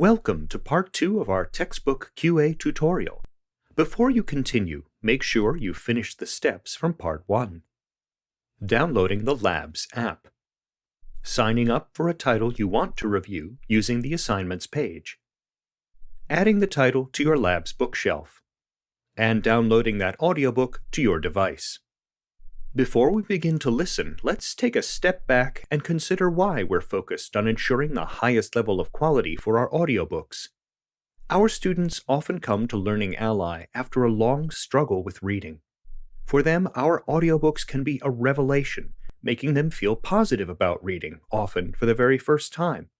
Welcome to part 2 of our textbook QA tutorial. Before you continue, make sure you finish the steps from part 1. Downloading the Labs app. Signing up for a title you want to review using the assignments page. Adding the title to your Labs bookshelf. And downloading that audiobook to your device. Before we begin to listen, let's take a step back and consider why we're focused on ensuring the highest level of quality for our audiobooks. Our students often come to Learning Ally after a long struggle with reading. For them, our audiobooks can be a revelation, making them feel positive about reading, often for the very first time.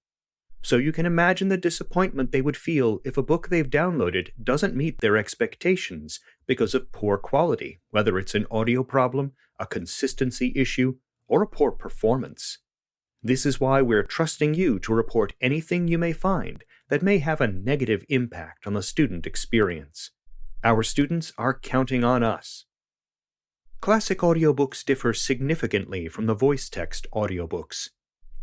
So you can imagine the disappointment they would feel if a book they've downloaded doesn't meet their expectations because of poor quality, whether it's an audio problem, a consistency issue, or a poor performance. This is why we're trusting you to report anything you may find that may have a negative impact on the student experience. Our students are counting on us. Classic audiobooks differ significantly from the voice-text audiobooks.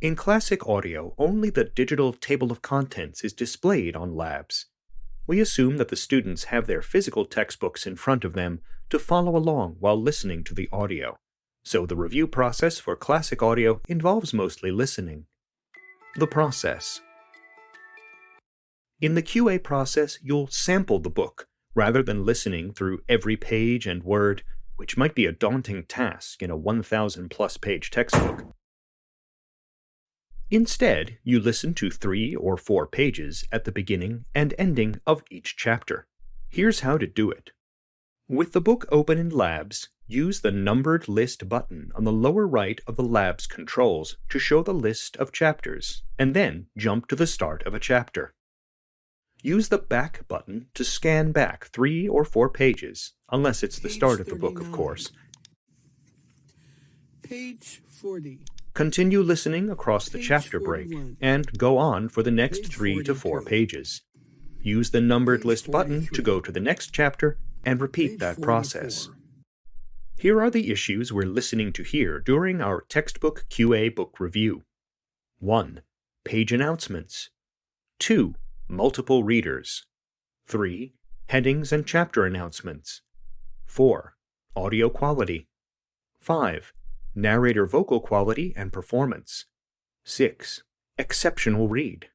In classic audio, only the digital table of contents is displayed on Labs. We assume that the students have their physical textbooks in front of them to follow along while listening to the audio, so the review process for classic audio involves mostly listening. The process. In the QA process, you'll sample the book, rather than listening through every page and word, which might be a daunting task in a 1,000-plus page textbook. Instead, you listen to 3 or 4 pages at the beginning and ending of each chapter. Here's how to do it. With the book open in Labs, use the numbered list button on the lower right of the Labs controls to show the list of chapters, and then jump to the start of a chapter. Use the back button to scan back 3 or 4 pages, unless it's the start of the book, of course. Page 40. Continue listening across the chapter break, and go on for the next 3 to 4 pages. Use the numbered list button to go to the next chapter, and repeat that process. Here are the issues we're listening to hear during our textbook QA book review. 1. Page announcements. 2. Multiple readers. 3. Headings and chapter announcements. 4. Audio quality. 5. Narrator vocal quality and performance. 6. Exceptional read.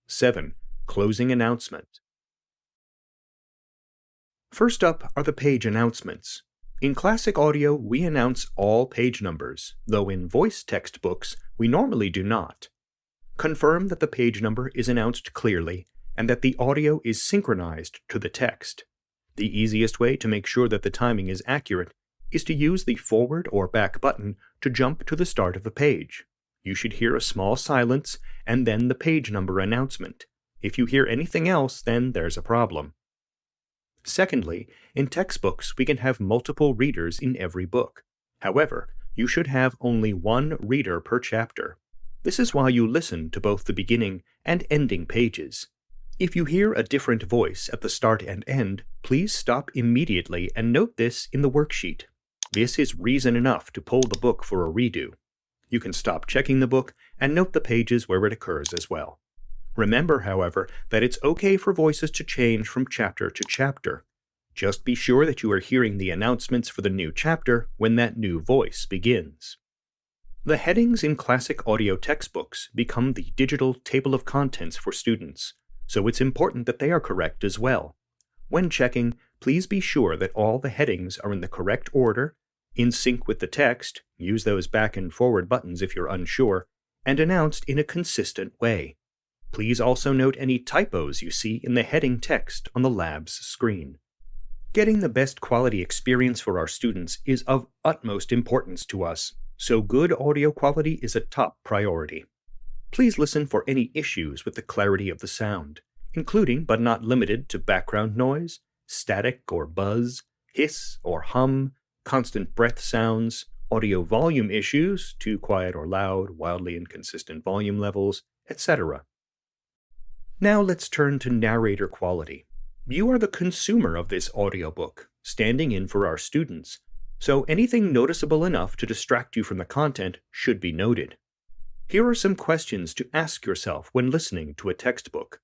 7. Closing announcement. First up are the page announcements. In classic audio, we announce all page numbers, though in voice textbooks, we normally do not. Confirm that the page number is announced clearly and that the audio is synchronized to the text. The easiest way to make sure that the timing is accurate is to use the forward or back button to jump to the start of the page. You should hear a small silence and then the page number announcement. If you hear anything else, then there's a problem. Secondly, in textbooks, we can have multiple readers in every book. However, you should have only one reader per chapter. This is why you listen to both the beginning and ending pages. If you hear a different voice at the start and end, please stop immediately and note this in the worksheet. This is reason enough to pull the book for a redo. You can stop checking the book and note the pages where it occurs as well. Remember, however, that it's okay for voices to change from chapter to chapter. Just be sure that you are hearing the announcements for the new chapter when that new voice begins. The headings in classic audio textbooks become the digital table of contents for students, so it's important that they are correct as well. When checking, please be sure that all the headings are in the correct order, in sync with the text, use those back and forward buttons if you're unsure, and announced in a consistent way. Please also note any typos you see in the heading text on the Labs screen. Getting the best quality experience for our students is of utmost importance to us, so good audio quality is a top priority. Please listen for any issues with the clarity of the sound, including but not limited to background noise, static or buzz, hiss or hum, constant breath sounds, audio volume issues, too quiet or loud, wildly inconsistent volume levels, etc. Now let's turn to narrator quality. You are the consumer of this audiobook, standing in for our students, so anything noticeable enough to distract you from the content should be noted. Here are some questions to ask yourself when listening to a textbook.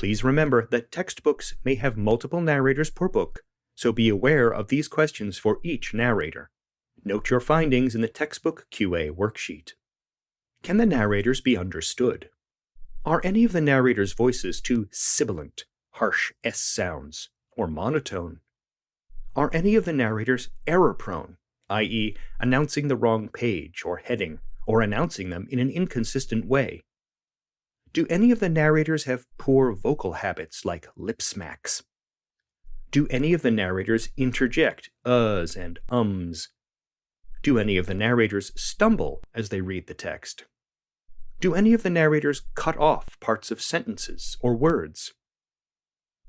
Please remember that textbooks may have multiple narrators per book, so be aware of these questions for each narrator. Note your findings in the textbook QA worksheet. Can the narrators be understood? Are any of the narrators' voices too sibilant, harsh S sounds, or monotone? Are any of the narrators error-prone, i.e., announcing the wrong page or heading, or announcing them in an inconsistent way? Do any of the narrators have poor vocal habits like lip smacks? Do any of the narrators interject uhs and ums? Do any of the narrators stumble as they read the text? Do any of the narrators cut off parts of sentences or words?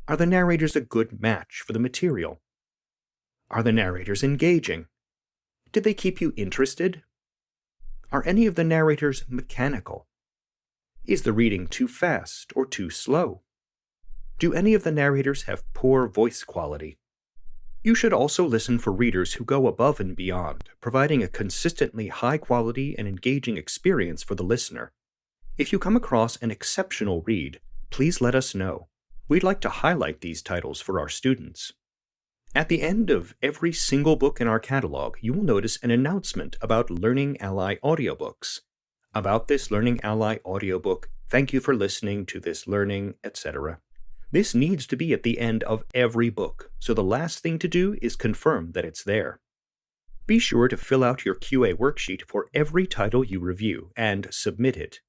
Are the narrators a good match for the material? Are the narrators engaging? Did they keep you interested? Are any of the narrators mechanical? Is the reading too fast or too slow? Do any of the narrators have poor voice quality? You should also listen for readers who go above and beyond, providing a consistently high quality and engaging experience for the listener. If you come across an exceptional read, please let us know. We'd like to highlight these titles for our students. At the end of every single book in our catalog, you will notice an announcement about Learning Ally audiobooks. About this Learning Ally audiobook, thank you for listening to this learning, etc. This needs to be at the end of every book, so the last thing to do is confirm that it's there. Be sure to fill out your QA worksheet for every title you review and submit it.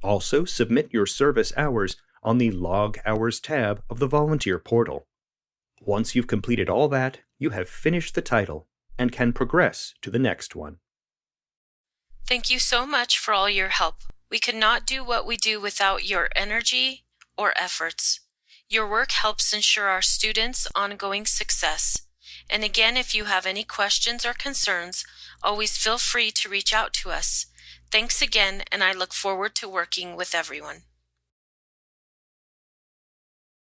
Also, submit your service hours on the Log Hours tab of the Volunteer portal. Once you've completed all that, you have finished the title and can progress to the next one. Thank you so much for all your help. We could not do what we do without your energy or efforts. Your work helps ensure our students' ongoing success. And again, if you have any questions or concerns, always feel free to reach out to us. Thanks again, and I look forward to working with everyone.